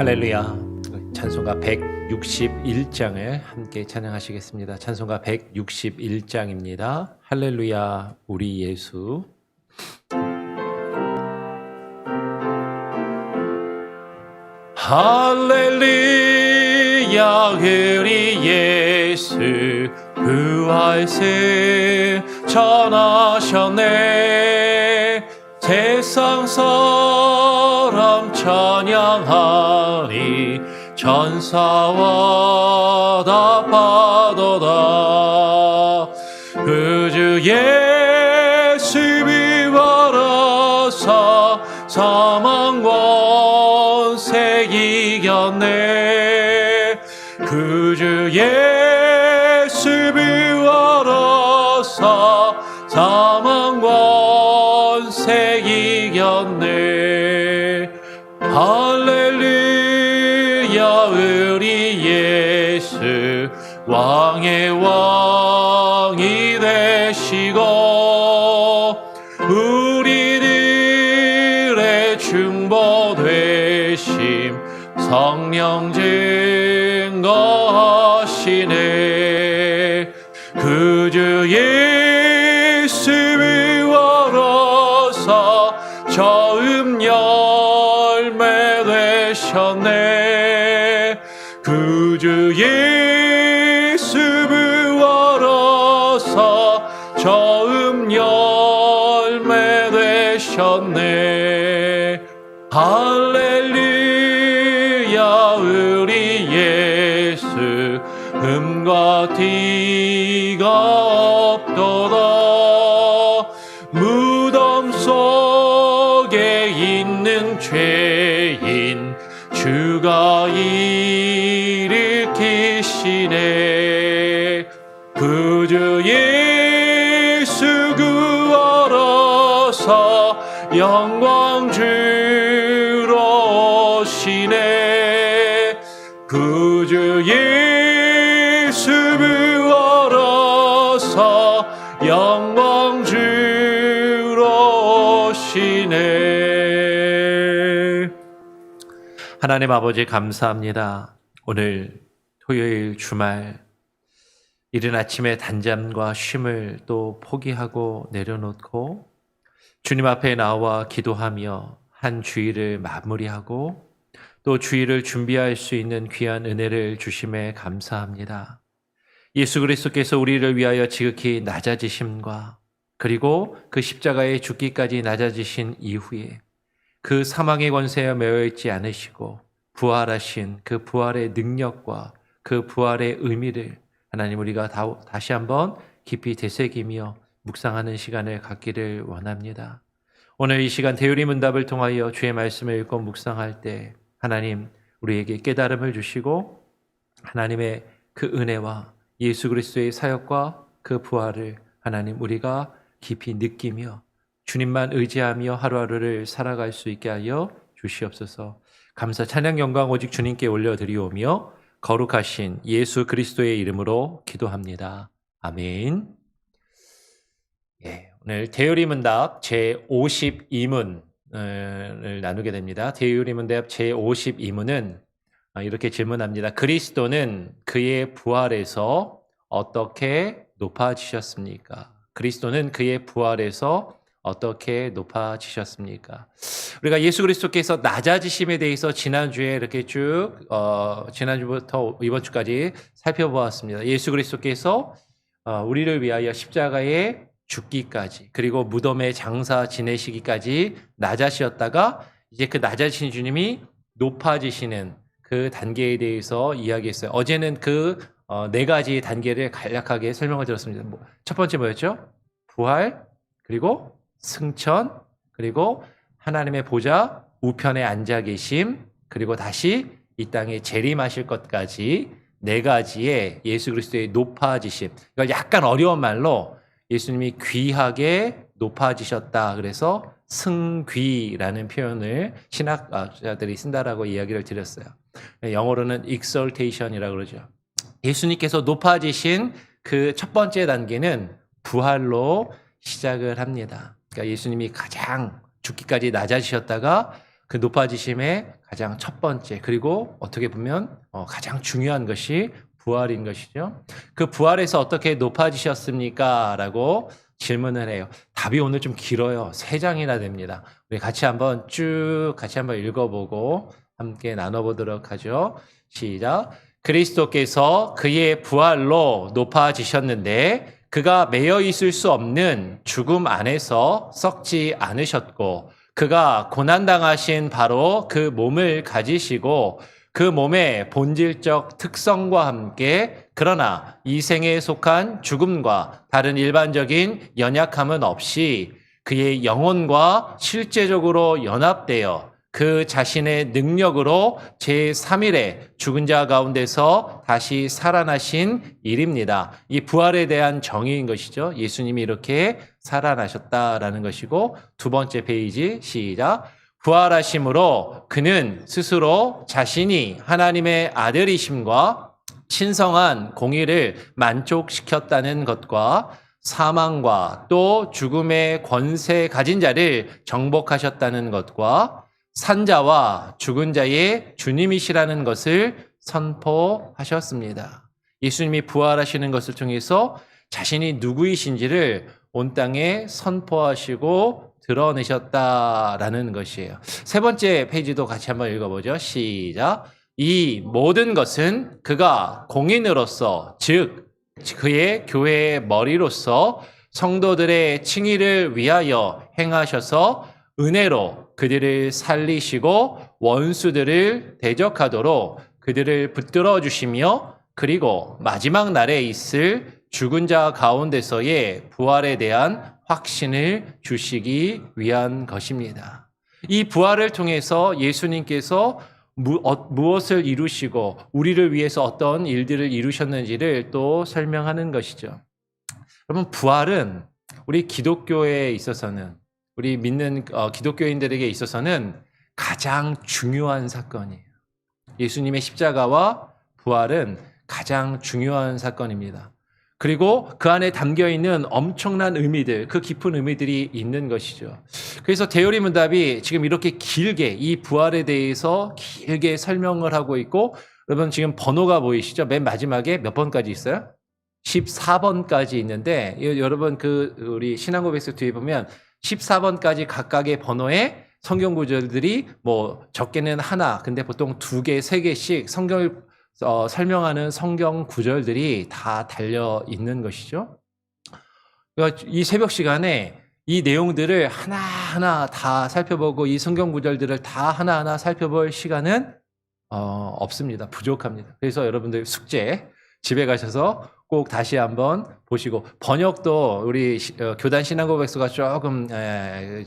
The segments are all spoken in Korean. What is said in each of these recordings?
할렐루야. 찬송가 161장을 함께 찬양하시겠습니다. 찬송가 161장입니다. 할렐루야 우리 예수. 할렐루야 우리 예수 부활세 전하셨네. 세상 사람 찬양하리 천사와 다 파도다. 그 주 예수 부활하사 사망 권세 이겼네. 그 주 예수 부활하사 사망 권세 이겼네. 할렐루야 우리 예수 왕의 왕이 되시고 우리들의 중보 되심 성령 증거하시네. 그 주 예수 부활하사 처음 열매 되셨네. 그 주 예수 부활하사 처음 열매 되셨네. 할렐루야 우리 예수 흠과 티가 없도다. 무덤 속에 있는 죄인 주가 일으키시네. 그 주 예수 구하라사 영광 주러 오시네. 그 주 예수 부활하사 영광 주러 오시네. 하나님 아버지 감사합니다. 오늘 토요일 주말 이른 아침에 단잠과 쉼을 또 포기하고 내려놓고 주님 앞에 나와 기도하며 한 주일을 마무리하고 또 주일을 준비할 수 있는 귀한 은혜를 주심에 감사합니다. 예수 그리스도께서 우리를 위하여 지극히 낮아지심과 그리고 그 십자가에 죽기까지 낮아지신 이후에 그 사망의 권세에 매여 있지 않으시고 부활하신 그 부활의 능력과 그 부활의 의미를 하나님 우리가 다시 한번 깊이 되새기며 묵상하는 시간을 갖기를 원합니다. 오늘 이 시간 대유리 문답을 통하여 주의 말씀을 읽고 묵상할 때 하나님 우리에게 깨달음을 주시고 하나님의 그 은혜와 예수 그리스도의 사역과 그 부활을 하나님 우리가 깊이 느끼며 주님만 의지하며 하루하루를 살아갈 수 있게 하여 주시옵소서. 감사 찬양 영광 오직 주님께 올려드리오며 거룩하신 예수 그리스도의 이름으로 기도합니다. 아멘. 오늘 대유리 문답 제52문을 나누게 됩니다. 대유리 문답 제52문은 이렇게 질문합니다. 그리스도는 그의 부활에서 어떻게 높아지셨습니까? 그리스도는 그의 부활에서 어떻게 높아지셨습니까? 우리가 예수 그리스도께서 낮아지심에 대해서 지난주에 이렇게 쭉 지난주부터 이번 주까지 살펴보았습니다. 예수 그리스도께서 우리를 위하여 십자가에 죽기까지 그리고 무덤에 장사 지내시기까지 낮아지셨다가 이제 그 낮아지신 주님이 높아지시는 그 단계에 대해서 이야기했어요. 어제는 그 네 가지 단계를 간략하게 설명을 드렸습니다. 첫 번째 뭐였죠? 부활, 그리고 승천, 그리고 하나님의 보좌 우편에 앉아 계심, 그리고 다시 이 땅에 재림하실 것까지 네 가지의 예수 그리스도의 높아지심. 이걸 약간 어려운 말로 예수님이 귀하게 높아지셨다. 그래서 승귀라는 표현을 신학자들이 쓴다라고 이야기를 드렸어요. 영어로는 exaltation이라고 그러죠. 예수님께서 높아지신 그 첫 번째 단계는 부활로 시작을 합니다. 그러니까 예수님이 가장 죽기까지 낮아지셨다가 그 높아지심의 가장 첫 번째, 그리고 어떻게 보면 가장 중요한 것이 부활인 것이죠. 그 부활에서 어떻게 높아지셨습니까? 라고 질문을 해요. 답이 오늘 좀 길어요. 3장이나 됩니다. 우리 같이 한번 읽어보고 함께 나눠보도록 하죠. 시작. 그리스도께서 그의 부활로 높아지셨는데 그가 매여 있을 수 없는 죽음 안에서 썩지 않으셨고 그가 고난당하신 바로 그 몸을 가지시고 그 몸의 본질적 특성과 함께 그러나 이 생에 속한 죽음과 다른 일반적인 연약함은 없이 그의 영혼과 실제적으로 연합되어 그 자신의 능력으로 제3일에 죽은 자 가운데서 다시 살아나신 일입니다. 이 부활에 대한 정의인 것이죠. 예수님이 이렇게 살아나셨다라는 것이고, 두 번째 페이지 시작. 부활하심으로 그는 스스로 자신이 하나님의 아들이심과 신성한 공의를 만족시켰다는 것과 사망과 또 죽음의 권세 가진 자를 정복하셨다는 것과 산자와 죽은 자의 주님이시라는 것을 선포하셨습니다. 예수님이 부활하시는 것을 통해서 자신이 누구이신지를 온 땅에 선포하시고 드러내셨다라는 것이에요. 세 번째 페이지도 같이 한번 읽어보죠. 시작. 이 모든 것은 그가 공인으로서, 즉 그의 교회의 머리로서 성도들의 칭의를 위하여 행하셔서 은혜로 그들을 살리시고 원수들을 대적하도록 그들을 붙들어 주시며 그리고 마지막 날에 있을 죽은 자 가운데서의 부활에 대한 확신을 주시기 위한 것입니다. 이 부활을 통해서 예수님께서 무엇을 이루시고 우리를 위해서 어떤 일들을 이루셨는지를 또 설명하는 것이죠. 여러분, 부활은 우리 기독교에 있어서는, 우리 믿는 기독교인들에게 있어서는 가장 중요한 사건이에요. 예수님의 십자가와 부활은 가장 중요한 사건입니다. 그리고 그 안에 담겨있는 엄청난 의미들, 그 깊은 의미들이 있는 것이죠. 그래서 대요리문답이 지금 이렇게 길게 이 부활에 대해서 길게 설명을 하고 있고, 여러분 지금 번호가 보이시죠? 맨 마지막에 몇 번까지 있어요? 14번까지 있는데, 여러분 우리 신앙고백서 뒤에 보면 14번까지 각각의 번호에 성경 구절들이 뭐 적게는 하나, 근데 보통 2개, 3개씩 성경을 설명하는 성경 구절들이 다 달려 있는 것이죠. 그러니까 이 새벽 시간에 이 내용들을 하나하나 다 살펴보고 이 성경 구절들을 다 하나하나 살펴볼 시간은 없습니다. 부족합니다. 그래서 여러분들 숙제 집에 가셔서 꼭 다시 한번 보시고, 번역도 우리 교단 신앙고백서가 조금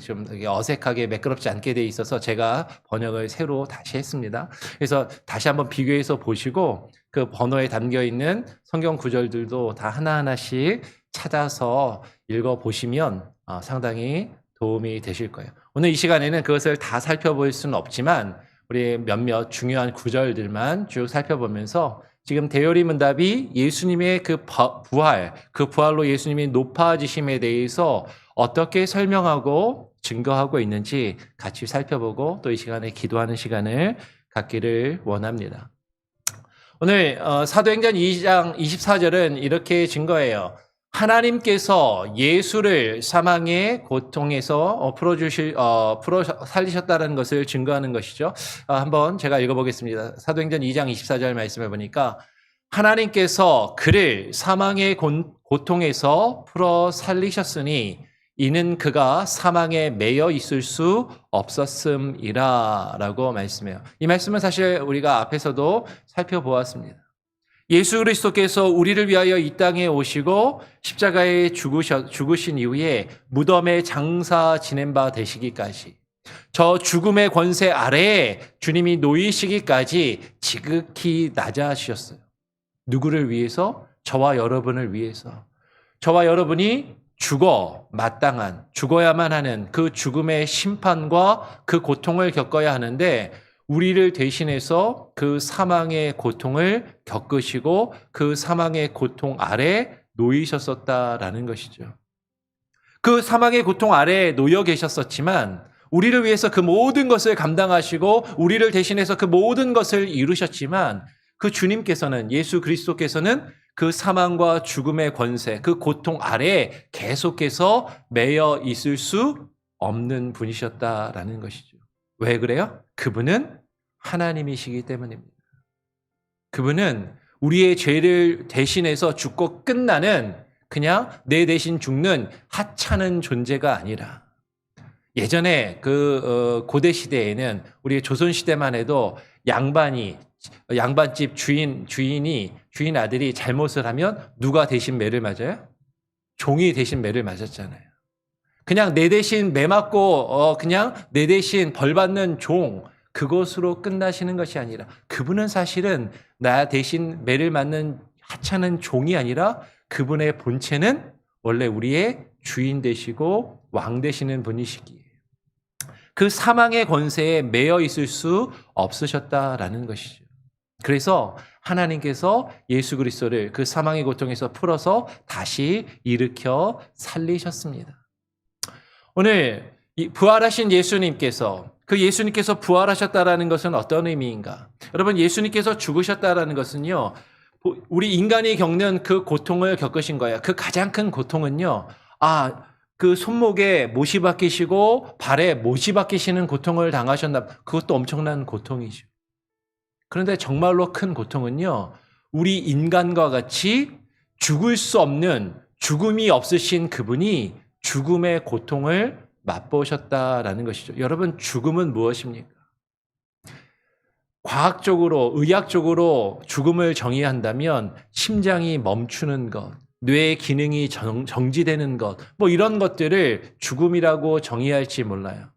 좀 어색하게 매끄럽지 않게 돼 있어서 제가 번역을 새로 다시 했습니다. 그래서 다시 한번 비교해서 보시고 그 번호에 담겨 있는 성경 구절들도 다 하나하나씩 찾아서 읽어보시면 상당히 도움이 되실 거예요. 오늘 이 시간에는 그것을 다 살펴볼 수는 없지만 우리 몇몇 중요한 구절들만 쭉 살펴보면서 지금 대요리문답이 예수님의 그 부활로 예수님이 높아지심에 대해서 어떻게 설명하고 증거하고 있는지 같이 살펴보고 또 이 시간에 기도하는 시간을 갖기를 원합니다. 오늘 사도행전 2장 24절은 이렇게 증거해요. 하나님께서 예수를 사망의 고통에서 풀어 살리셨다는 것을 증거하는 것이죠. 한번 제가 읽어보겠습니다. 사도행전 2장 24절 말씀해 보니까 하나님께서 그를 사망의 고통에서 풀어 살리셨으니 이는 그가 사망에 매여 있을 수 없었음이라 라고 말씀해요. 이 말씀은 사실 우리가 앞에서도 살펴보았습니다. 예수 그리스도께서 우리를 위하여 이 땅에 오시고 십자가에 죽으신 이후에 무덤에 장사 지낸 바 되시기까지, 저 죽음의 권세 아래에 주님이 놓이시기까지 지극히 낮아지셨어요. 누구를 위해서? 저와 여러분을 위해서. 저와 여러분이 죽어야만 하는 그 죽음의 심판과 그 고통을 겪어야 하는데, 우리를 대신해서 그 사망의 고통을 겪으시고 그 사망의 고통 아래 놓이셨었다라는 것이죠. 그 사망의 고통 아래에 놓여 계셨었지만 우리를 위해서 그 모든 것을 감당하시고 우리를 대신해서 그 모든 것을 이루셨지만 그 주님께서는, 예수 그리스도께서는 그 사망과 죽음의 권세, 그 고통 아래에 계속해서 매여 있을 수 없는 분이셨다라는 것이죠. 왜 그래요? 그분은 하나님이시기 때문입니다. 그분은 우리의 죄를 대신해서 죽고 끝나는, 그냥 내 대신 죽는 하찮은 존재가 아니라, 예전에 고대 시대에는, 우리 조선 시대만 해도 양반집 주인 아들이 잘못을 하면 누가 대신 매를 맞아요? 종이 대신 매를 맞았잖아요. 그냥 내 대신 매 맞고 그냥 내 대신 벌 받는 종, 그것으로 끝나시는 것이 아니라, 그분은 사실은 나 대신 매를 맞는 하찮은 종이 아니라 그분의 본체는 원래 우리의 주인 되시고 왕 되시는 분이시기에 그 사망의 권세에 매여 있을 수 없으셨다라는 것이죠. 그래서 하나님께서 예수 그리스도를 그 사망의 고통에서 풀어서 다시 일으켜 살리셨습니다. 오늘 부활하신 예수님께서, 그 예수님께서 부활하셨다라는 것은 어떤 의미인가? 여러분, 예수님께서 죽으셨다라는 것은요, 우리 인간이 겪는 그 고통을 겪으신 거예요. 그 가장 큰 고통은요, 그 손목에 못이 박히시고 발에 못이 박히시는 고통을 당하셨나, 그것도 엄청난 고통이죠. 그런데 정말로 큰 고통은요, 우리 인간과 같이 죽을 수 없는, 죽음이 없으신 그분이 죽음의 고통을 맛보셨다라는 것이죠. 여러분, 죽음은 무엇입니까? 과학적으로, 의학적으로 죽음을 정의한다면 심장이 멈추는 것, 뇌의 기능이 정지되는 것, 뭐 이런 것들을 죽음이라고 정의할지 몰라요.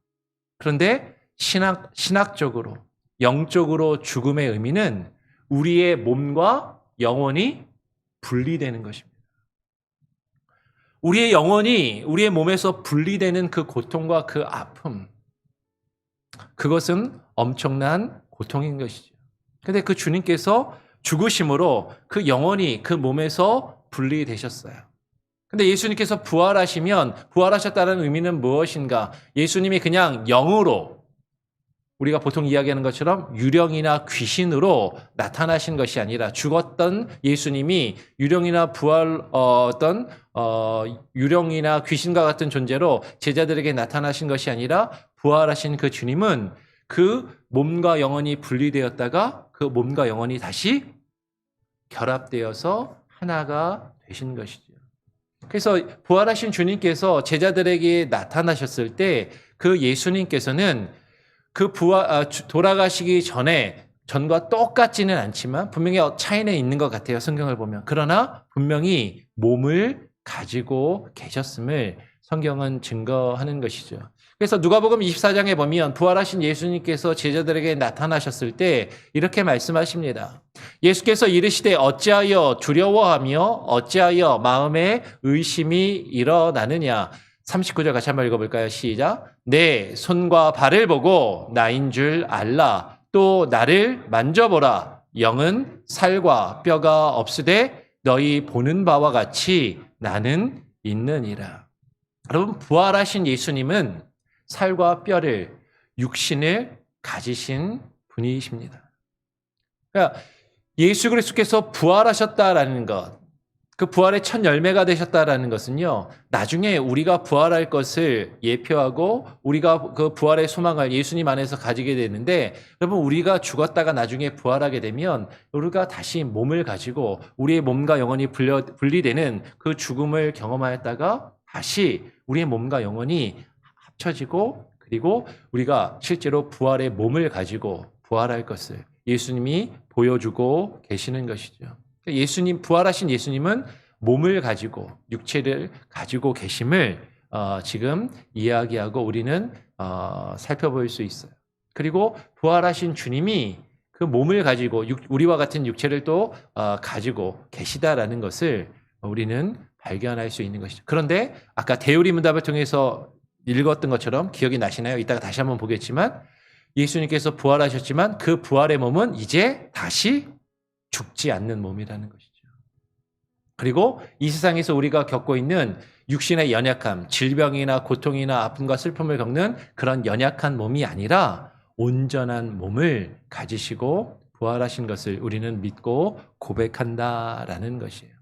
그런데 신학적으로, 영적으로 죽음의 의미는 우리의 몸과 영혼이 분리되는 것입니다. 우리의 영혼이 우리의 몸에서 분리되는 그 고통과 그 아픔, 그것은 엄청난 고통인 것이죠. 그런데 그 주님께서 죽으심으로 그 영혼이 그 몸에서 분리되셨어요. 근데 예수님께서 부활하셨다는 의미는 무엇인가? 예수님이 그냥 영으로, 우리가 보통 이야기하는 것처럼 유령이나 귀신으로 나타나신 것이 아니라, 죽었던 예수님이 유령이나 유령이나 귀신과 같은 존재로 제자들에게 나타나신 것이 아니라, 부활하신 그 주님은 그 몸과 영혼이 분리되었다가 그 몸과 영혼이 다시 결합되어서 하나가 되신 것이죠. 그래서 부활하신 주님께서 제자들에게 나타나셨을 때 그 예수님께서는 그 돌아가시기 전과 똑같지는 않지만 분명히 차이는 있는 것 같아요, 성경을 보면. 그러나 분명히 몸을 가지고 계셨음을 성경은 증거하는 것이죠. 그래서 누가복음 24장에 보면 부활하신 예수님께서 제자들에게 나타나셨을 때 이렇게 말씀하십니다. 예수께서 이르시되 어찌하여 두려워하며 어찌하여 마음에 의심이 일어나느냐. 39절 같이 한번 읽어볼까요? 시작. 내 손과 발을 보고 나인 줄 알라. 또 나를 만져보라. 영은 살과 뼈가 없으되 너희 보는 바와 같이 나는 있느니라. 여러분, 부활하신 예수님은 살과 뼈를, 육신을 가지신 분이십니다. 그러니까 예수 그리스도께서 부활하셨다라는 것, 그 부활의 첫 열매가 되셨다라는 것은요, 나중에 우리가 부활할 것을 예표하고 우리가 그 부활의 소망을 예수님 안에서 가지게 되는데, 여러분, 우리가 죽었다가 나중에 부활하게 되면 우리가 다시 몸을 가지고 우리의 몸과 영혼이 분리되는 그 죽음을 경험하였다가 다시 우리의 몸과 영혼이 합쳐지고, 그리고 우리가 실제로 부활의 몸을 가지고 부활할 것을 예수님이 보여주고 계시는 것이죠. 부활하신 예수님은 몸을 가지고, 육체를 가지고 계심을 지금 이야기하고 우리는 살펴볼 수 있어요. 그리고 부활하신 주님이 그 몸을 가지고 우리와 같은 육체를 또 가지고 계시다라는 것을 우리는 발견할 수 있는 것이죠. 그런데 아까 대우리 문답을 통해서 읽었던 것처럼 기억이 나시나요? 이따가 다시 한번 보겠지만, 예수님께서 부활하셨지만 그 부활의 몸은 이제 다시 죽지 않는 몸이라는 것이죠. 그리고 이 세상에서 우리가 겪고 있는 육신의 연약함, 질병이나 고통이나 아픔과 슬픔을 겪는 그런 연약한 몸이 아니라 온전한 몸을 가지시고 부활하신 것을 우리는 믿고 고백한다라는 것이에요.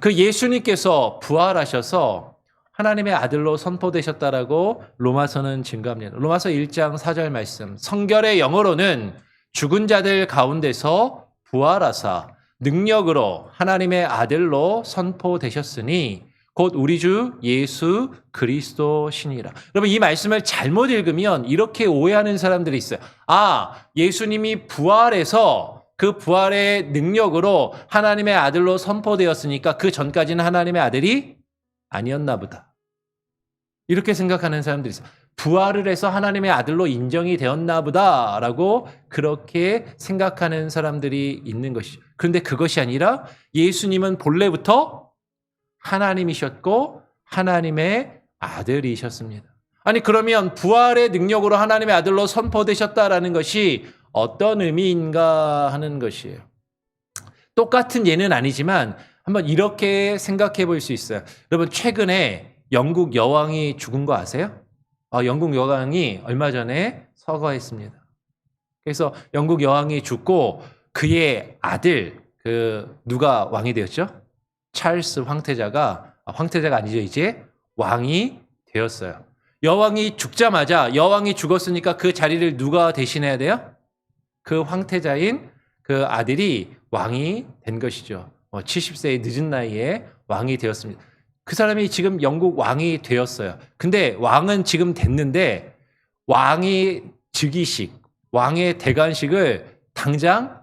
그 예수님께서 부활하셔서 하나님의 아들로 선포되셨다라고 로마서는 증거합니다. 로마서 1장 4절 말씀. 성결의 영어로는 죽은 자들 가운데서 부활하사 능력으로 하나님의 아들로 선포되셨으니 곧 우리 주 예수 그리스도시니라. 여러분, 이 말씀을 잘못 읽으면 이렇게 오해하는 사람들이 있어요. 아, 예수님이 부활해서 그 부활의 능력으로 하나님의 아들로 선포되었으니까 그 전까지는 하나님의 아들이 아니었나 보다. 이렇게 생각하는 사람들이 있어요. 부활을 해서 하나님의 아들로 인정이 되었나 보다라고 그렇게 생각하는 사람들이 있는 것이죠. 그런데 그것이 아니라 예수님은 본래부터 하나님이셨고 하나님의 아들이셨습니다. 아니, 그러면 부활의 능력으로 하나님의 아들로 선포되셨다라는 것이 어떤 의미인가 하는 것이에요. 똑같은 예는 아니지만 한번 이렇게 생각해 볼 수 있어요. 여러분, 최근에 영국 여왕이 죽은 거 아세요? 영국 여왕이 얼마 전에 서거했습니다. 그래서 영국 여왕이 죽고 그의 아들, 누가 왕이 되었죠? 찰스 황태자가 아니죠, 이제 왕이 되었어요. 여왕이 죽자마자, 여왕이 죽었으니까 그 자리를 누가 대신해야 돼요? 그 황태자인 그 아들이 왕이 된 것이죠. 70세의 늦은 나이에 왕이 되었습니다. 그 사람이 지금 영국 왕이 되었어요. 근데 왕은 지금 됐는데 왕이 즉위식, 왕의 대관식을 당장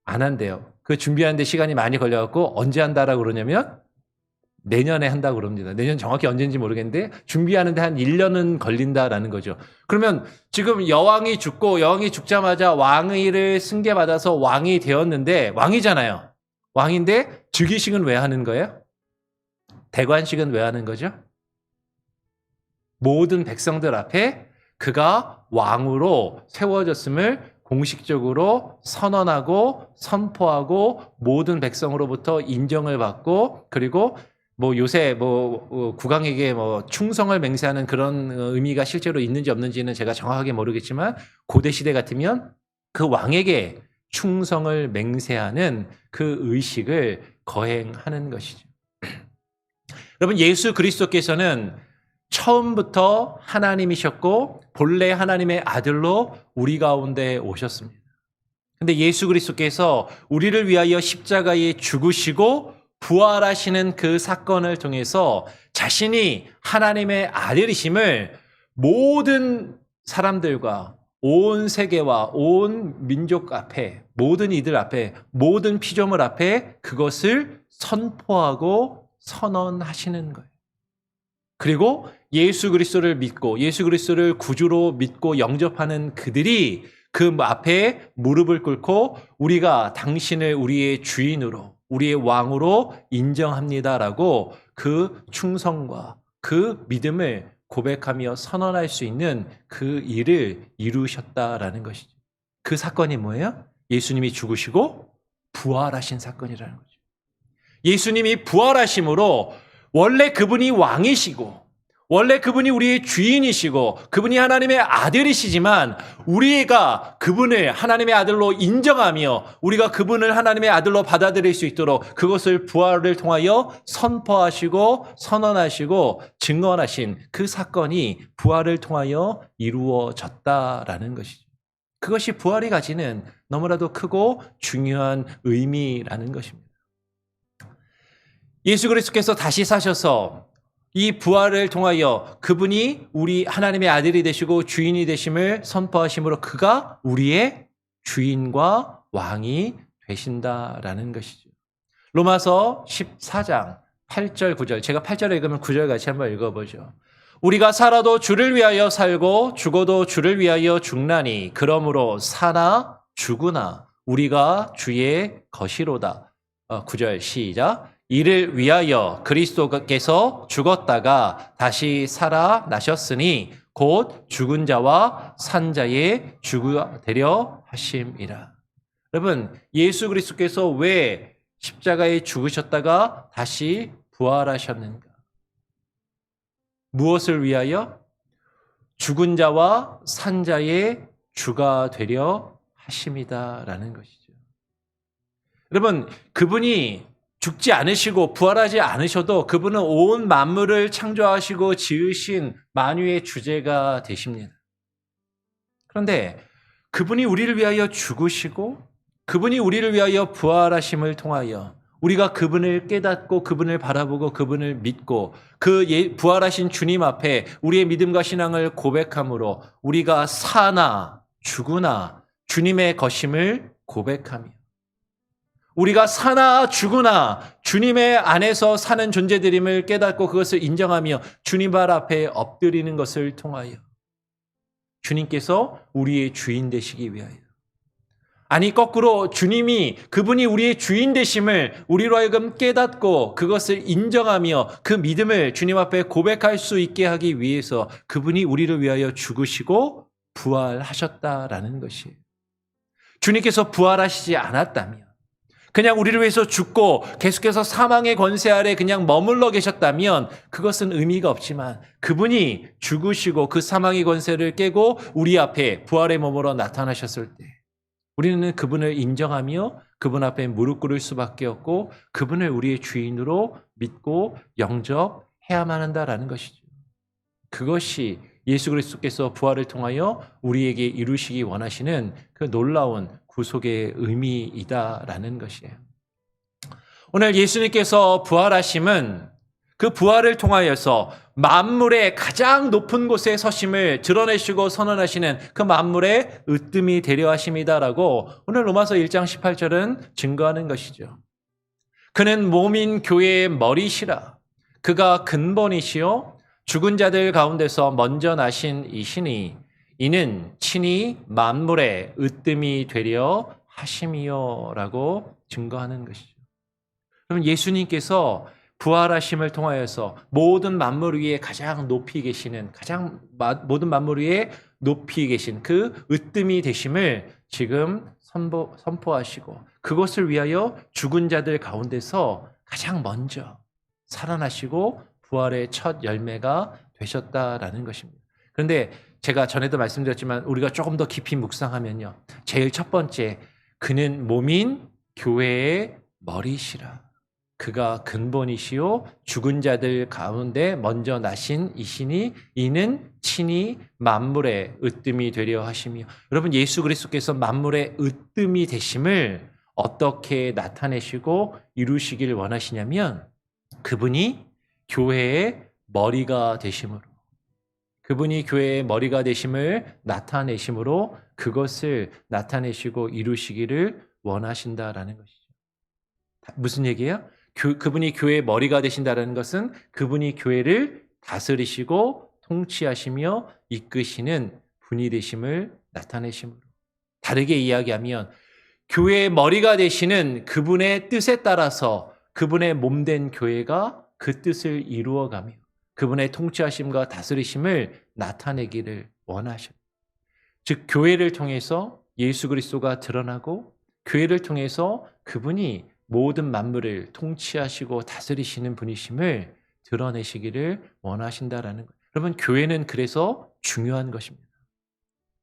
안 한대요. 그 준비하는데 시간이 많이 걸려갖고 언제 한다라고 그러냐면 내년에 한다고 그럽니다. 내년 정확히 언제인지 모르겠는데 준비하는데 한 1년은 걸린다라는 거죠. 그러면 지금 여왕이 죽고 여왕이 죽자마자 왕위를 승계받아서 왕이 되었는데 왕이잖아요. 왕인데 즉위식은 왜 하는 거예요? 대관식은 왜 하는 거죠? 모든 백성들 앞에 그가 왕으로 세워졌음을 공식적으로 선언하고 선포하고 모든 백성으로부터 인정을 받고, 그리고 요새 국왕에게 충성을 맹세하는 그런 의미가 실제로 있는지 없는지는 제가 정확하게 모르겠지만 고대 시대 같으면 그 왕에게 충성을 맹세하는 그 의식을 거행하는 것이죠. 여러분, 예수 그리스도께서는 처음부터 하나님이셨고 본래 하나님의 아들로 우리 가운데 오셨습니다. 그런데 예수 그리스도께서 우리를 위하여 십자가에 죽으시고 부활하시는 그 사건을 통해서 자신이 하나님의 아들이심을 모든 사람들과 온 세계와 온 민족 앞에, 모든 이들 앞에, 모든 피조물 앞에 그것을 선포하고 선언하시는 거예요. 그리고 예수 그리스도를 믿고 예수 그리스도를 구주로 믿고 영접하는 그들이 그 앞에 무릎을 꿇고 우리가 당신을 우리의 주인으로, 우리의 왕으로 인정합니다라고 그 충성과 그 믿음을 고백하며 선언할 수 있는 그 일을 이루셨다라는 것이죠. 그 사건이 뭐예요? 예수님이 죽으시고 부활하신 사건이라는 거죠. 예수님이 부활하심으로 원래 그분이 왕이시고 원래 그분이 우리의 주인이시고 그분이 하나님의 아들이시지만 우리가 그분을 하나님의 아들로 인정하며 우리가 그분을 하나님의 아들로 받아들일 수 있도록 그것을 부활을 통하여 선포하시고 선언하시고 증언하신 그 사건이 부활을 통하여 이루어졌다라는 것이죠. 그것이 부활이 가지는 너무나도 크고 중요한 의미라는 것입니다. 예수 그리스도께서 다시 사셔서 이 부활을 통하여 그분이 우리 하나님의 아들이 되시고 주인이 되심을 선포하심으로 그가 우리의 주인과 왕이 되신다라는 것이죠. 로마서 14장 8절 9절, 제가 8절을 읽으면 9절 같이 한번 읽어보죠. 우리가 살아도 주를 위하여 살고 죽어도 주를 위하여 죽나니 그러므로 사나 죽으나 우리가 주의 것이로다. 9절 시작. 이를 위하여 그리스도께서 죽었다가 다시 살아나셨으니 곧 죽은 자와 산 자의 주가 되려 하심이라. 여러분, 예수 그리스도께서 왜 십자가에 죽으셨다가 다시 부활하셨는가? 무엇을 위하여? 죽은 자와 산 자의 주가 되려 하심이다라는 것이죠. 여러분, 그분이 죽지 않으시고 부활하지 않으셔도 그분은 온 만물을 창조하시고 지으신 만유의 주제가 되십니다. 그런데 그분이 우리를 위하여 죽으시고 그분이 우리를 위하여 부활하심을 통하여 우리가 그분을 깨닫고 그분을 바라보고 그분을 믿고 그 부활하신 주님 앞에 우리의 믿음과 신앙을 고백함으로 우리가 사나 죽으나 주님의 것임을 고백하며 우리가 사나 죽으나 주님의 안에서 사는 존재들임을 깨닫고 그것을 인정하며 주님 발 앞에 엎드리는 것을 통하여 주님께서 우리의 주인 되시기 위하여 아니 거꾸로 주님이 그분이 우리의 주인 되심을 우리로 하여금 깨닫고 그것을 인정하며 그 믿음을 주님 앞에 고백할 수 있게 하기 위해서 그분이 우리를 위하여 죽으시고 부활하셨다라는 것이에요. 주님께서 부활하시지 않았다면 그냥 우리를 위해서 죽고 계속해서 사망의 권세 아래 그냥 머물러 계셨다면 그것은 의미가 없지만 그분이 죽으시고 그 사망의 권세를 깨고 우리 앞에 부활의 몸으로 나타나셨을 때 우리는 그분을 인정하며 그분 앞에 무릎 꿇을 수밖에 없고 그분을 우리의 주인으로 믿고 영접해야만 한다라는 것이죠. 그것이 예수 그리스도께서 부활을 통하여 우리에게 이루시기 원하시는 그 놀라운 구속의 의미이다라는 것이에요. 오늘 예수님께서 부활하심은 그 부활을 통하여서 만물의 가장 높은 곳에 서심을 드러내시고 선언하시는 그 만물의 으뜸이 되려 하심이다라고 오늘 로마서 1장 18절은 증거하는 것이죠. 그는 몸인 교회의 머리시라. 그가 근본이시요 죽은 자들 가운데서 먼저 나신 이시니 이는 친히 만물의 으뜸이 되려 하심이요라고 증거하는 것이죠. 그럼 예수님께서 부활하심을 통하여서 모든 만물 위에 가장 높이 계시는 모든 만물 위에 높이 계신 그 으뜸이 되심을 지금 선포하시고 그것을 위하여 죽은 자들 가운데서 가장 먼저 살아나시고 부활의 첫 열매가 되셨다라는 것입니다. 그런데 제가 전에도 말씀드렸지만 우리가 조금 더 깊이 묵상하면요. 제일 첫 번째 그는 몸인 교회의 머리시라. 그가 근본이시요 죽은 자들 가운데 먼저 나신 이시니 이는 친히 만물의 으뜸이 되려 하시며 여러분 예수 그리스도께서 만물의 으뜸이 되심을 어떻게 나타내시고 이루시길 원하시냐면 그분이 교회의 머리가 되심으로 그분이 교회의 머리가 되심을 나타내심으로 그것을 나타내시고 이루시기를 원하신다라는 것이죠. 무슨 얘기예요? 그분이 교회의 머리가 되신다는 것은 그분이 교회를 다스리시고 통치하시며 이끄시는 분이 되심을 나타내심으로 다르게 이야기하면 교회의 머리가 되시는 그분의 뜻에 따라서 그분의 몸된 교회가 그 뜻을 이루어가며 그분의 통치하심과 다스리심을 나타내기를 원하셔요. 즉 교회를 통해서 예수 그리스도가 드러나고 교회를 통해서 그분이 모든 만물을 통치하시고 다스리시는 분이심을 드러내시기를 원하신다라는 거예요. 여러분 교회는 그래서 중요한 것입니다.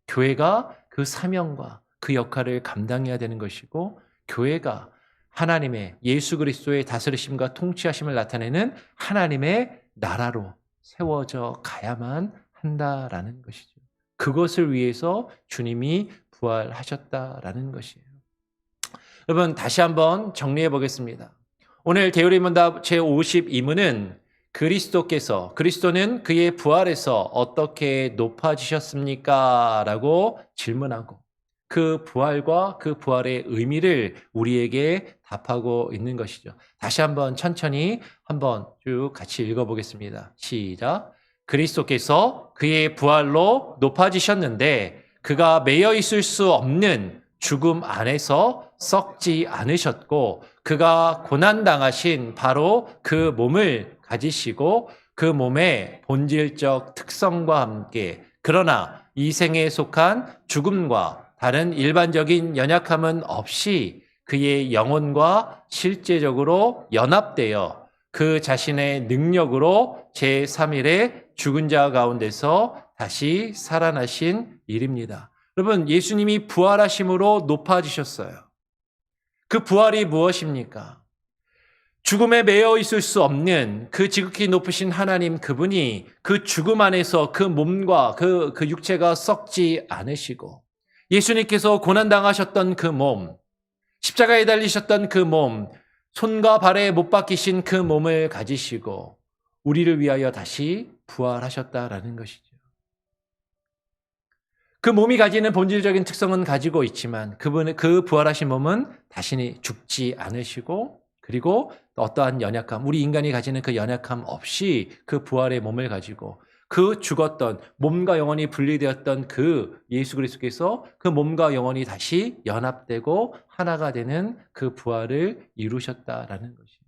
교회가 그 사명과 그 역할을 감당해야 되는 것이고 교회가 하나님의 예수 그리스도의 다스리심과 통치하심을 나타내는 하나님의 나라로 세워져 가야만 한다라는 것이죠. 그것을 위해서 주님이 부활하셨다라는 것이에요. 여러분 다시 한번 정리해 보겠습니다. 오늘 대우리문답 제52문은 그리스도는 그의 부활에서 어떻게 높아지셨습니까? 라고 질문하고 그 부활과 그 부활의 의미를 우리에게 답하고 있는 것이죠. 다시 한번 천천히 한번 쭉 같이 읽어보겠습니다. 시작. 그리스도께서 그의 부활로 높아지셨는데 그가 매여 있을 수 없는 죽음 안에서 썩지 않으셨고 그가 고난당하신 바로 그 몸을 가지시고 그 몸의 본질적 특성과 함께 그러나 이 생에 속한 죽음과 다른 일반적인 연약함은 없이 그의 영혼과 실제적으로 연합되어 그 자신의 능력으로 제3일에 죽은 자 가운데서 다시 살아나신 일입니다. 여러분, 예수님이 부활하심으로 높아지셨어요. 그 부활이 무엇입니까? 죽음에 매여 있을 수 없는 그 지극히 높으신 하나님 그분이 그 죽음 안에서 그 몸과 그 육체가 썩지 않으시고 예수님께서 고난당하셨던 그 몸, 십자가에 달리셨던 그 몸, 손과 발에 못 박히신 그 몸을 가지시고 우리를 위하여 다시 부활하셨다라는 것이죠. 그 몸이 가지는 본질적인 특성은 가지고 있지만 그 부활하신 몸은 다시 죽지 않으시고 그리고 어떠한 연약함, 우리 인간이 가지는 그 연약함 없이 그 부활의 몸을 가지고 그 죽었던 몸과 영혼이 분리되었던 그 예수 그리스도께서 그 몸과 영혼이 다시 연합되고 하나가 되는 그 부활을 이루셨다라는 것이에요.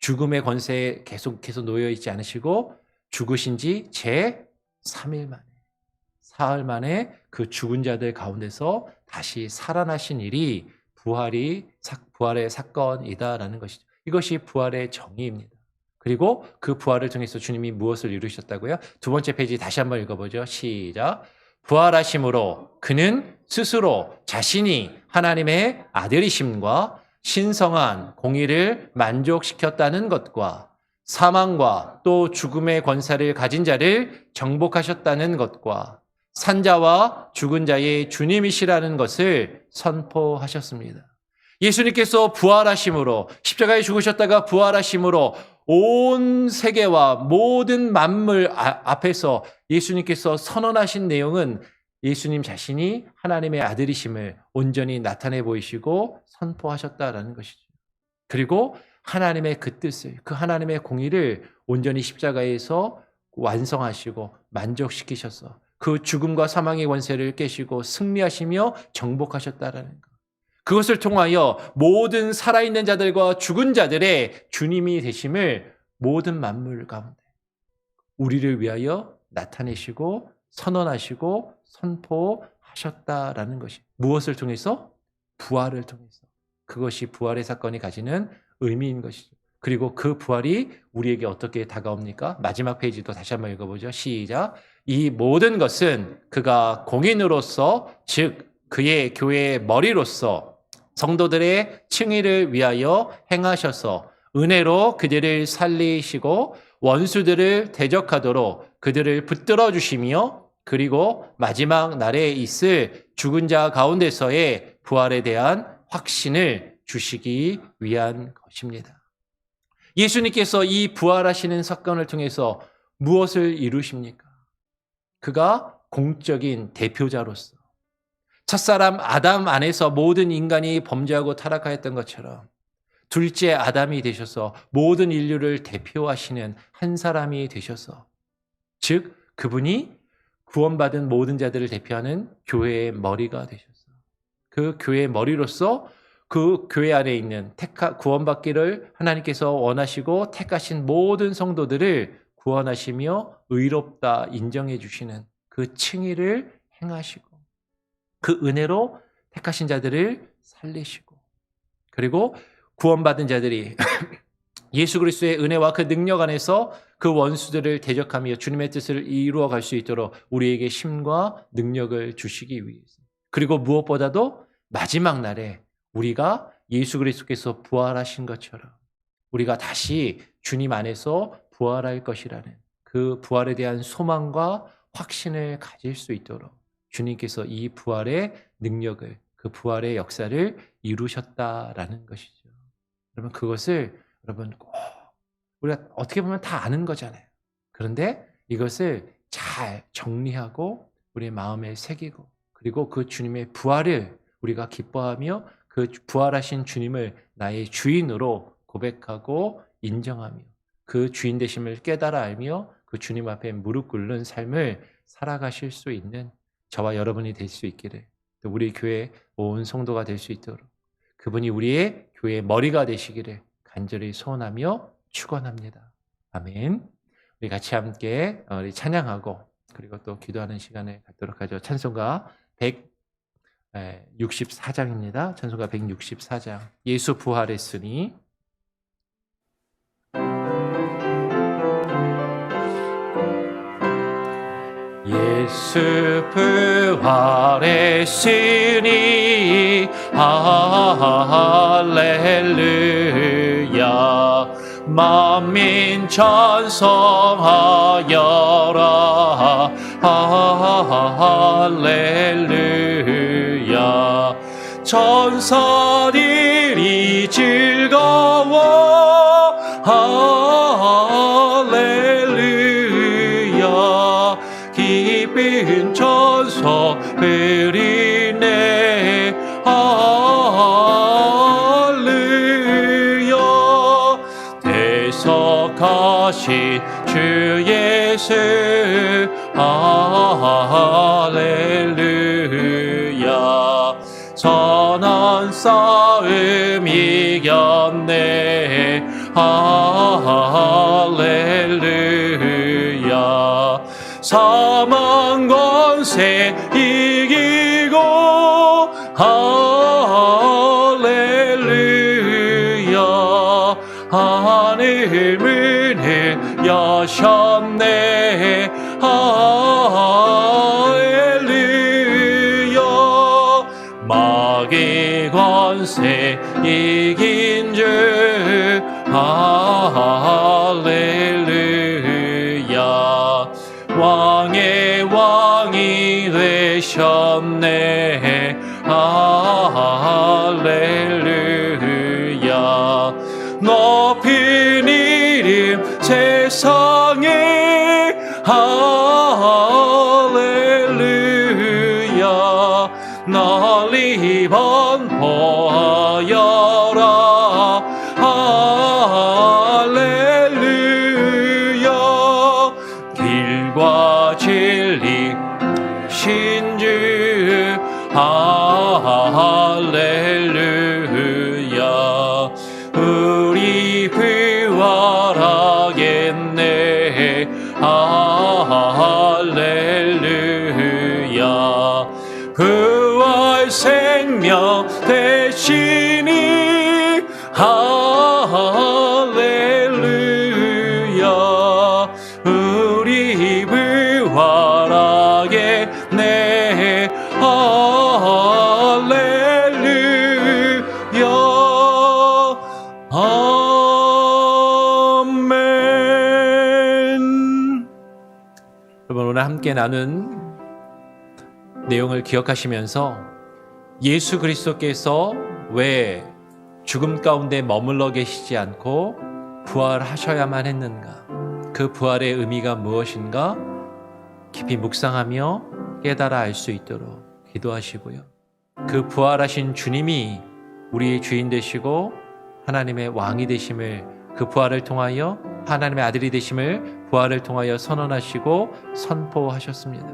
죽음의 권세에 계속해서 놓여 있지 않으시고 죽으신 지 제 3일 만에 사흘 만에 그 죽은 자들 가운데서 다시 살아나신 일이 부활의 사건이다라는 것이죠. 이것이 부활의 정의입니다. 그리고 그 부활을 통해서 주님이 무엇을 이루셨다고요? 두 번째 페이지 다시 한번 읽어보죠. 시작. 부활하심으로 그는 스스로 자신이 하나님의 아들이심과 신성한 공의를 만족시켰다는 것과 사망과 또 죽음의 권세를 가진 자를 정복하셨다는 것과 산자와 죽은 자의 주님이시라는 것을 선포하셨습니다. 예수님께서 부활하심으로 십자가에 죽으셨다가 부활하심으로 온 세계와 모든 만물 앞에서 예수님께서 선언하신 내용은 예수님 자신이 하나님의 아들이심을 온전히 나타내 보이시고 선포하셨다라는 것이죠. 그리고 하나님의 그 뜻을, 그 하나님의 공의를 온전히 십자가에서 완성하시고 만족시키셔서 그 죽음과 사망의 권세를 깨시고 승리하시며 정복하셨다라는 것. 그것을 통하여 모든 살아있는 자들과 죽은 자들의 주님이 되심을 모든 만물 가운데 우리를 위하여 나타내시고 선언하시고 선포하셨다라는 것이 무엇을 통해서? 부활을 통해서. 그것이 부활의 사건이 가지는 의미인 것이죠. 그리고 그 부활이 우리에게 어떻게 다가옵니까? 마지막 페이지도 다시 한번 읽어보죠. 시작. 이 모든 것은 그가 공인으로서 즉 그의 교회의 머리로서 성도들의 칭의를 위하여 행하셔서 은혜로 그들을 살리시고 원수들을 대적하도록 그들을 붙들어 주시며 그리고 마지막 날에 있을 죽은 자 가운데서의 부활에 대한 확신을 주시기 위한 것입니다. 예수님께서 이 부활하시는 사건을 통해서 무엇을 이루십니까? 그가 공적인 대표자로서 첫사람 아담 안에서 모든 인간이 범죄하고 타락하였던 것처럼 둘째 아담이 되셔서 모든 인류를 대표하시는 한 사람이 되셔서 즉 그분이 구원받은 모든 자들을 대표하는 교회의 머리가 되셔서 그 교회의 머리로서 그 교회 안에 있는 구원받기를 하나님께서 원하시고 택하신 모든 성도들을 구원하시며 의롭다 인정해 주시는 그 칭의를 행하시고 그 은혜로 택하신 자들을 살리시고 그리고 구원받은 자들이 예수 그리스도의 은혜와 그 능력 안에서 그 원수들을 대적하며 주님의 뜻을 이루어 갈 수 있도록 우리에게 힘과 능력을 주시기 위해서 그리고 무엇보다도 마지막 날에 우리가 예수 그리스도께서 부활하신 것처럼 우리가 다시 주님 안에서 부활할 것이라는 그 부활에 대한 소망과 확신을 가질 수 있도록 주님께서 이 부활의 능력을 그 부활의 역사를 이루셨다라는 것이죠. 여러분 그것을 여러분 꼭 우리가 어떻게 보면 다 아는 거잖아요. 그런데 이것을 잘 정리하고 우리의 마음에 새기고 그리고 그 주님의 부활을 우리가 기뻐하며 그 부활하신 주님을 나의 주인으로 고백하고 인정하며 그 주인 되심을 깨달아 알며 그 주님 앞에 무릎 꿇는 삶을 살아가실 수 있는 저와 여러분이 될 수 있기를 또 우리 교회 온 성도가 될 수 있도록 그분이 우리의 교회의 머리가 되시기를 간절히 소원하며 축원합니다. 아멘. 우리 같이 함께 우리 찬양하고 그리고 또 기도하는 시간을 갖도록 하죠. 찬송가 64장입니다. 찬송가 164장. 예수 부활했으니. 예수 부활했으니 할렐루야. 만민 찬송하여라. 할렐루야. 천사들이 즐거워. 할렐루야. 기쁜 천사 부르네. 할렐루야. 대속하신 주 예수. 할렐루야. 선한 싸움 이겼네. 할렐루야. 사망 권세 이기고. 할렐루야. 하늘 문을 여셨네. 할렐루야. 마귀 권세 이긴 주. 할렐루야. 왕의 왕이 되셨네. 할렐루야. 높은 이름 세상에. 할렐루야. 널리 번포하여라. 할렐루야. 길과 진리 신주. 할렐루야. 우리 부활하겠네. 할렐루야. 부활 생명 되시니. 할렐루야. 우리 부활하겠네. 할렐루야. 아멘. 여러분, 오늘 함께 나눈 내용을 기억하시면서 예수 그리스도께서 왜 죽음 가운데 머물러 계시지 않고 부활하셔야만 했는가? 그 부활의 의미가 무엇인가? 깊이 묵상하며 깨달아 알 수 있도록 기도하시고요. 그 부활하신 주님이 우리의 주인 되시고 하나님의 왕이 되심을, 그 부활을 통하여 하나님의 아들이 되심을 부활을 통하여 선언하시고 선포하셨습니다.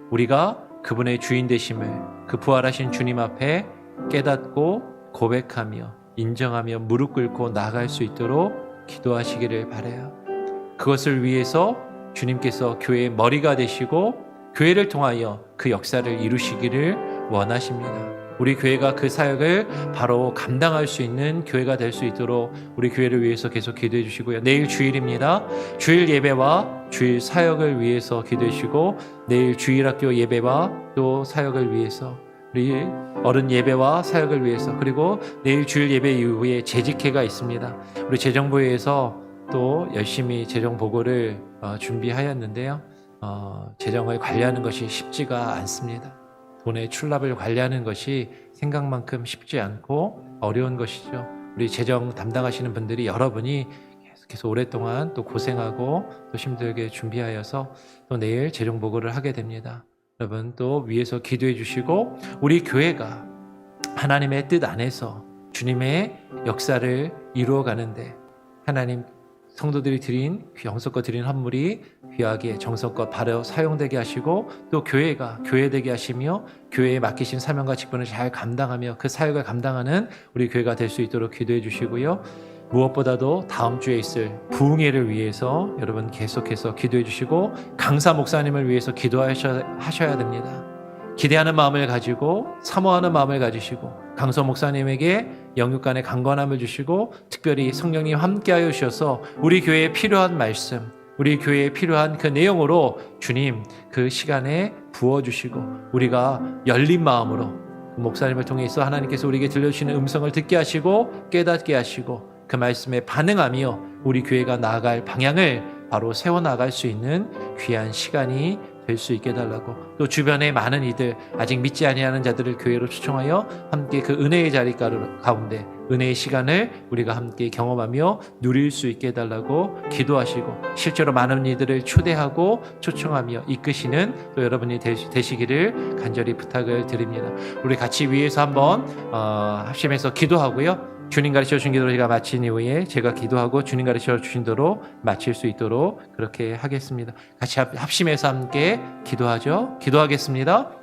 우리가 그분의 주인 되심을 그 부활하신 주님 앞에 깨닫고 고백하며 인정하며 무릎 꿇고 나아갈 수 있도록 기도하시기를 바라요. 그것을 위해서 주님께서 교회의 머리가 되시고 교회를 통하여 그 역사를 이루시기를 원하십니다. 우리 교회가 그 사역을 바로 감당할 수 있는 교회가 될 수 있도록 우리 교회를 위해서 계속 기도해 주시고요. 내일 주일입니다. 주일 예배와 주일 사역을 위해서 기도해 주시고, 내일 주일학교 예배와 또 사역을 위해서, 우리 어른 예배와 사역을 위해서, 그리고 내일 주일 예배 이후에 재직회가 있습니다. 우리 재정부에서 또 열심히 재정 보고를 준비하였는데요. 재정을 관리하는 것이 쉽지가 않습니다. 돈의 출납을 관리하는 것이 생각만큼 쉽지 않고 어려운 것이죠. 우리 재정 담당하시는 분들이 여러분이 계속해서 오랫동안 또 고생하고 또 힘들게 준비하여서 또 내일 재정 보고를 하게 됩니다. 여러분 또 위에서 기도해 주시고, 우리 교회가 하나님의 뜻 안에서 주님의 역사를 이루어 가는데 하나님 성도들이 드린 영성껏 드린 헌물이 귀하게 정성껏 바로 사용되게 하시고, 또 교회가 교회되게 하시며 교회에 맡기신 사명과 직분을 잘 감당하며 그 사역을 감당하는 우리 교회가 될 수 있도록 기도해 주시고요. 무엇보다도 다음 주에 있을 부흥회를 위해서 여러분 계속해서 기도해 주시고, 강사 목사님을 위해서 기도하셔야 됩니다. 기대하는 마음을 가지고 사모하는 마음을 가지시고 강서 목사님에게 영육 간의 강건함을 주시고 특별히 성령님 함께하여 주셔서 우리 교회에 필요한 말씀, 우리 교회에 필요한 그 내용으로 주님 그 시간에 부어주시고 우리가 열린 마음으로 목사님을 통해서 하나님께서 우리에게 들려주시는 음성을 듣게 하시고 깨닫게 하시고 그 말씀에 반응하며 우리 교회가 나아갈 방향을 바로 세워나갈 수 있는 귀한 시간이 될 수 있게 해달라고, 또 주변에 많은 이들 아직 믿지 아니하는 자들을 교회로 초청하여 함께 그 은혜의 자리 가운데 은혜의 시간을 우리가 함께 경험하며 누릴 수 있게 해달라고 기도하시고 실제로 많은 이들을 초대하고 초청하며 이끄시는 또 여러분이 되시기를 간절히 부탁을 드립니다. 우리 같이 위에서 한번 합심해서 기도하고요. 주님 가르쳐 주신 기도를 제가 마친 이후에 제가 기도하고 주님 가르쳐 주신 대로 마칠 수 있도록 그렇게 하겠습니다. 같이 합심해서 함께 기도하죠. 기도하겠습니다.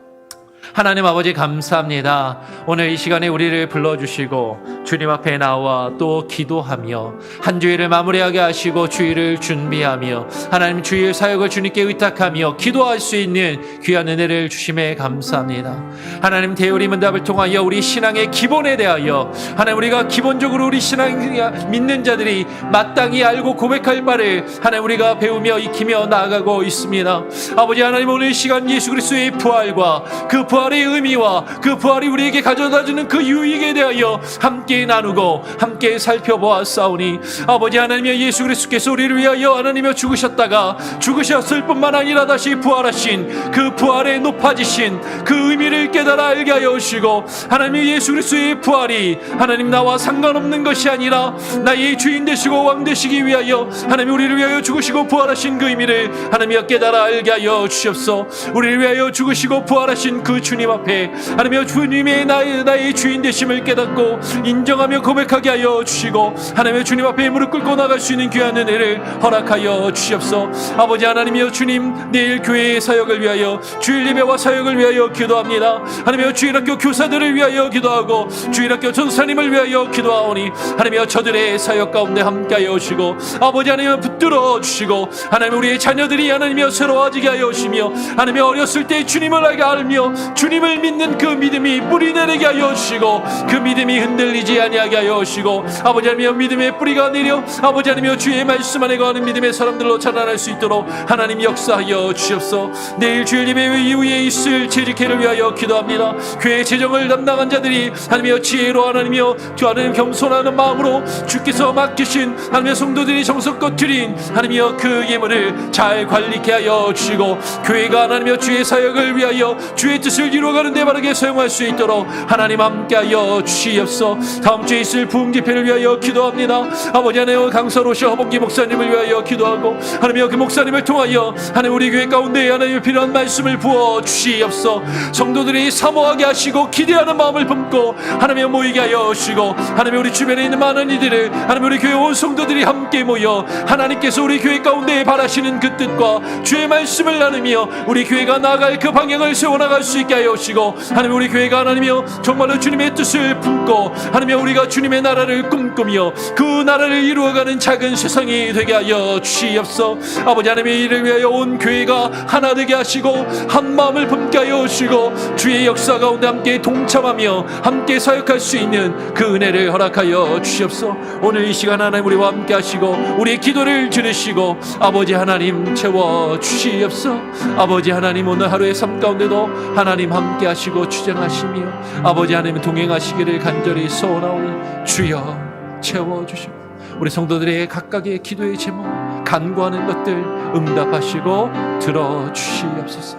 하나님 아버지 감사합니다. 오늘 이 시간에 우리를 불러주시고 주님 앞에 나와 또 기도하며 한 주일을 마무리하게 하시고 주일을 준비하며 하나님 주일 사역을 주님께 의탁하며 기도할 수 있는 귀한 은혜를 주심에 감사합니다. 하나님 대우리 문답을 통하여 우리 신앙의 기본에 대하여 하나님 우리가 기본적으로 우리 신앙 믿는 자들이 마땅히 알고 고백할 바를 하나님 우리가 배우며 익히며 나아가고 있습니다. 아버지 하나님 오늘 이 시간 예수 그리스도의 부활과 그 부활의 의미와 그 부활이 우리에게 가져다주는 그 유익에 대하여 함께 나누고 함께 살펴보았사오니 아버지 하나님여 예수 그리스도께서 우리를 위하여 하나님여 죽으셨다가 죽으셨을 뿐만 아니라 다시 부활하신 그 부활의 높아지신 그 의미를 깨달아 알게 하여 주시고 하나님여 예수 그리스도의 부활이 하나님 나와 상관없는 것이 아니라 나의 주인 되시고 왕 되시기 위하여 하나님 우리를 위하여 죽으시고 부활하신 그 의미를 하나님여 깨달아 알게 하여 주시옵소서. 우리를 위하여 죽으시고 부활하신 그 주님 앞에 하나님여 주님의 나의 주인 되심을 깨닫고 인정하며 고백하게 하여 주시고 하나님의 주님 앞에 무릎 꿇고 나갈 수 있는 귀한 은혜를 허락하여 주시옵소서. 아버지 하나님이여 주님 내일 교회의 사역을 위하여 주일 예배와 사역을 위하여 기도합니다. 하나님이여 주일학교 교사들을 위하여 기도하고 주일학교 전사님을 위하여 기도하오니 하나님이여 저들의 사역 가운데 함께하여 주시고 아버지 하나님이여 붙들어 주시고 하나님 우리의 자녀들이 하나님이여 새로워지게 하여 주시며 하나님이여 어렸을 때 주님을 알며 주님을 믿는 그 믿음이 뿌리 내리게 하여 주시고 그 믿음이 흔들리지 아니하게 하여 주시고 아버지 하나님이여 믿음의 뿌리가 내려 아버지 하나님이여 주의 말씀 안에 거하는 믿음의 사람들로 자라날 수 있도록 하나님 역사하여 주시옵소서. 내일 주일 예배 이후에 있을 재직회를 위하여 기도합니다. 교회 재정을 담당한 자들이 하나님이여 지혜로 하나님이여 하나님 겸손하는 마음으로 주께서 맡기신 하나님의 성도들이 정성껏 드린 하나님이여 그 예물을 잘 관리케 하여 주시고 교회가 하나님이여 주의 사역을 위하여 주의 뜻을 이루어가는 데 바르게 사용할 수 있도록 하나님 함께하여 주시옵소서. 다음 주에 있을 부흥 집회를 위하여 기도합니다. 아버지 하나님 강서 로시아 허봉기 목사님을 위하여 기도하고 하나님이여 그 목사님을 통하여 하나님 우리 교회 가운데 하나님의 필요한 말씀을 부어 주시옵소서. 성도들이 사모하게 하시고 기대하는 마음을 품고 하나님이여 모이게 하여 주시고 하나님 우리 주변에 있는 많은 이들을 하나님 우리 교회 온 성도들이 함께 모여 하나님께서 우리 교회 가운데 바라시는 그 뜻과 주의 말씀을 나누며 우리 교회가 나아갈 그 방향을 세워나갈 수 있게 하여 주시고 하나님 우리 교회가 하나님이여 정말로 주님의 뜻을 품고 하나님이여 우리가 주님의 나라를 꿈꾸며 그 나라를 이루어가는 작은 세상이 되게 하여 주시옵소서. 아버지 하나님의 일을 위하여 온 교회가 하나 되게 하시고 한 마음을 품게 하여 주시고 주의 역사 가운데 함께 동참하며 함께 사역할 수 있는 그 은혜를 허락하여 주시옵소서. 오늘 이 시간 하나님 우리와 함께 하시고 우리의 기도를 들으시고 아버지 하나님 채워 주시옵소서. 아버지 하나님 오늘 하루의 삶 가운데도 하나님 함께 하시고 주장하시며 아버지 하나님 동행하시기를 간절히 소원하오니 주여 채워주시고 우리 성도들의 각각의 기도의 제목 간구하는 것들 응답하시고 들어주시옵소서.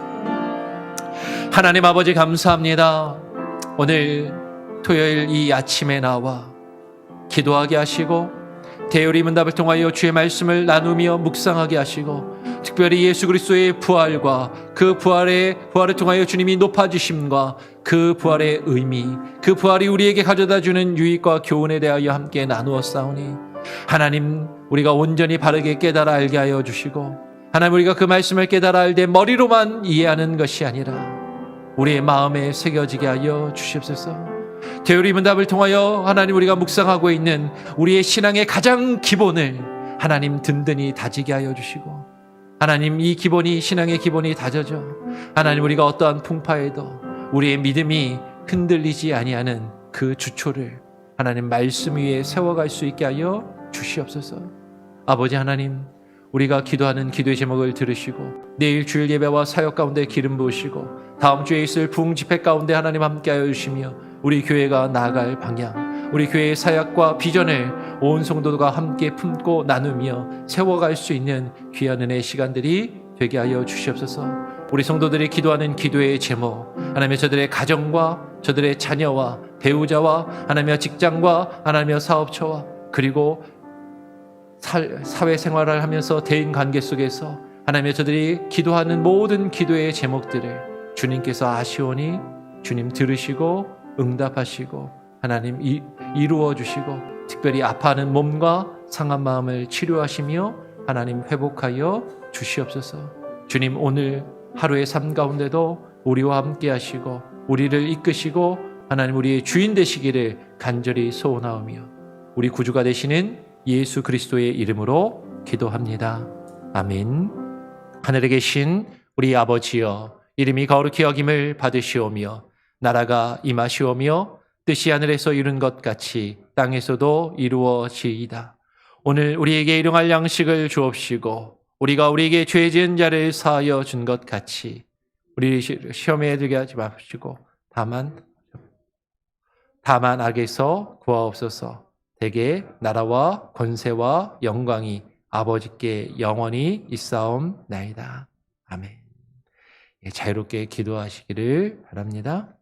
하나님 아버지 감사합니다. 오늘 토요일 이 아침에 나와 기도하게 하시고 대열이 문답을 통하여 주의 말씀을 나누며 묵상하게 하시고 특별히 예수 그리스도의 부활과 그 부활을 통하여 주님이 높아지심과 그 부활의 의미, 그 부활이 우리에게 가져다주는 유익과 교훈에 대하여 함께 나누어 싸우니 하나님 우리가 온전히 바르게 깨달아 알게 하여 주시고 하나님 우리가 그 말씀을 깨달아 알되 머리로만 이해하는 것이 아니라 우리의 마음에 새겨지게 하여 주시옵소서. 대열이 문답을 통하여 하나님 우리가 묵상하고 있는 우리의 신앙의 가장 기본을 하나님 든든히 다지게 하여 주시고 하나님 이 기본이 신앙의 기본이 다져져 하나님, 우리가 어떠한 풍파에도 우리의 믿음이 흔들리지 아니하는 그 주초를 하나님 말씀 위에 세워갈 수 있게 하여 주시옵소서. 아버지 하나님, 우리가 기도하는 기도의 제목을 들으시고 내일 주일 예배와 사역 가운데 기름 부으시고 다음 주에 있을 부흥 집회 가운데 하나님 함께하여 주시며 우리 교회가 나아갈 방향, 우리 교회의 사역과 비전을 온 성도가 함께 품고 나누며 세워갈 수 있는 귀한 은혜의 시간들이 되게 하여 주시옵소서. 우리 성도들이 기도하는 기도의 제목, 하나님의 저들의 가정과 저들의 자녀와 배우자와 하나님의 직장과 하나님의 사업처와 그리고 사회생활을 하면서 대인관계 속에서 하나님의 저들이 기도하는 모든 기도의 제목들을 주님께서 아시오니 주님 들으시고 응답하시고 하나님 이루어 주시고 특별히 아파하는 몸과 상한 마음을 치료하시며 하나님 회복하여 주시옵소서. 주님, 오늘 하루의 삶 가운데도 우리와 함께 하시고 우리를 이끄시고 하나님 우리의 주인 되시기를 간절히 소원하오며 우리 구주가 되시는 예수 그리스도의 이름으로 기도합니다. 아멘. 하늘에 계신 우리 아버지여, 이름이 거룩히 여김을 받으시오며 나라가 임하시오며 뜻이 하늘에서 이룬 것 같이 땅에서도 이루어지이다. 오늘 우리에게 일용할 양식을 주옵시고 우리가 우리에게 죄 지은 자를 사하여 준 것 같이 우리 시험에 들게 하지 마시고 다만 악에서 구하옵소서. 대개 나라와 권세와 영광이 아버지께 영원히 있사옵나이다. 아멘. 자유롭게 기도하시기를 바랍니다.